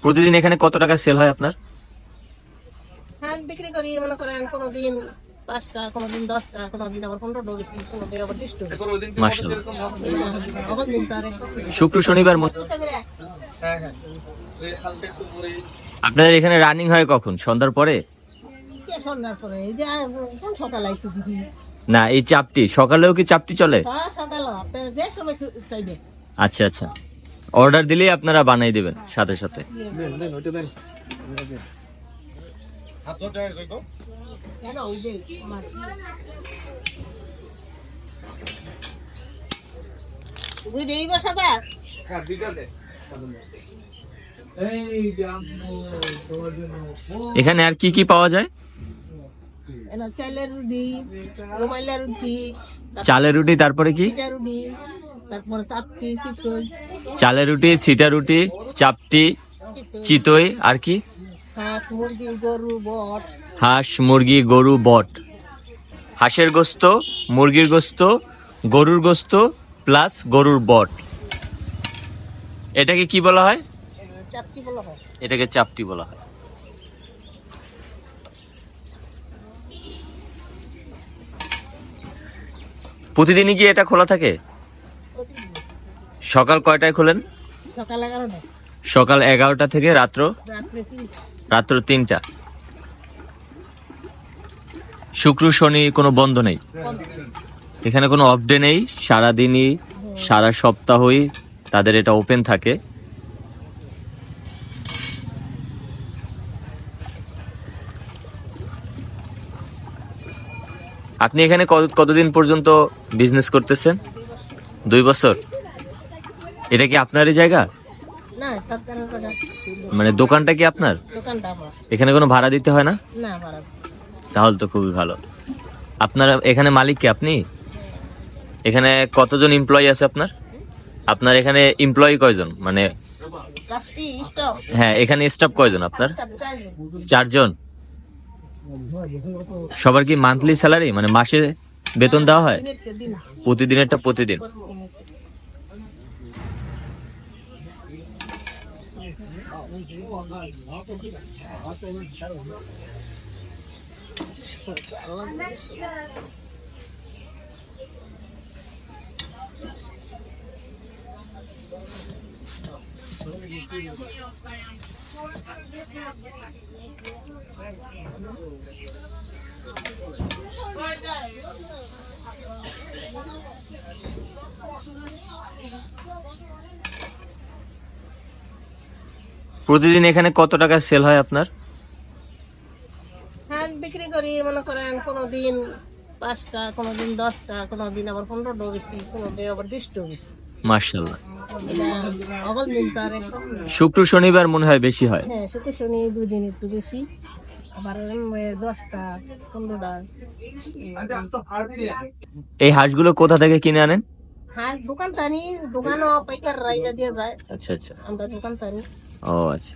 প্রতিদিন এখানে কত টাকা সেল হয় আপনার? হাঁস বিক্রি করি মনে করেন কোনোদিন 5 টাকা, কোনোদিন 10 টাকা, কোনোদিন আবার 15 টাকা বেশি, কোনোদিন আবার 20 টাকা বেশি। মাশাআল্লাহ। অগল দিন তার শুক্র শনিবার আপনাদের এখানে রানিং হয় কখন? সন্ধ্যার পরে? কে সন্ধ্যার পরে এই যে কোন সকাল আইছে দিদি না, এই চাপটি সকালেও কি চাপটি চলে? সকাল আপনার যে সময় চাইবে। আচ্ছা আচ্ছা, অর্ডার দিলেই আপনারা বানাই দেবেন সাথে সাথে। এখানে আর কি কি পাওয়া যায়? চালের রুটি, রুমাইলের রুটি, চালের রুটি, তারপরে কি? চিটা রুটি, তারপরে চাপটি, চিতই, চালের রুটি, ছিটা রুটি, চাপটি, চিতই, আর কি? হাঁস, মুরগি, গরু, বট। হাঁস, মুরগি, গরু, বট। হাঁসের গোস্ত, মুরগির গোস্ত, গরুর গোস্ত প্লাস গরুর বট। এটাকে কি বলা হয়? চাপটি বলা হয়। এটাকে চাপটি বলা হয়। প্রতিদিনই কি এটা খোলা থাকে? সকাল কয়টায় খোলেন? সকাল 11টায়, সকাল 11টা থেকে রাত্রে রাত্র 3টা। শুক্র শনি কোনো বন্ধ নেই এখানে, কোনো অফ ডে নেই, সারাদিনই সারা সপ্তাহই তাদের এটা ওপেন থাকে। আপনি এখানে কতদিন পর্যন্ত বিজনেস করতেছেন? 2 বছর। এটা কি আপনারই জায়গা? না, সরকারের জায়গা। মানে দোকানটা কি আপনার? দোকানটা আমার। এখানে কোনো ভাড়া দিতে হয় না? না, ভাড়া। তাহলে তো খুবই ভালো। আপনার এখানে মালিক কি আপনি? এখানে কতজন এমপ্লয়ি আছে আপনার? আপনার এখানে এমপ্লয়ি কয়জন? মানে হ্যাঁ, এখানে স্টাফ কয়জন আপনার? 4 জন। সবার কি মান্থলি স্যালারি, মানে মাসে বেতন দেওয়া হয়? প্রতিদিনেরটা প্রতিদিন। প্রতিদিন এখানে কত টাকা সেল হয় আপনার? হাঁস বিক্রি করি মনে করেন কোনোদিন 5 টাকা, কোনোদিন 10 টাকা, কোনোদিন আবার 15 টাকা বেশি, কোনোদিন আবার 20 টাকা বেশি। মাশাআল্লাহ। অগল দিন তার শুক্র শনিবার মনে হয় বেশি হয়। হ্যাঁ, শুক্র শনি 2 দিন একটু বেশি, আবার 10 টাকা, 15 টাকা। এই হাঁসগুলো কোথা থেকে কিনে আনেন? হ্যাঁ, দোকান তানি, দোকানও পাইকার রাইয়া দিয়ে যায়। আচ্ছা আচ্ছা, আমরা দোকান তানি। ও আচ্ছা।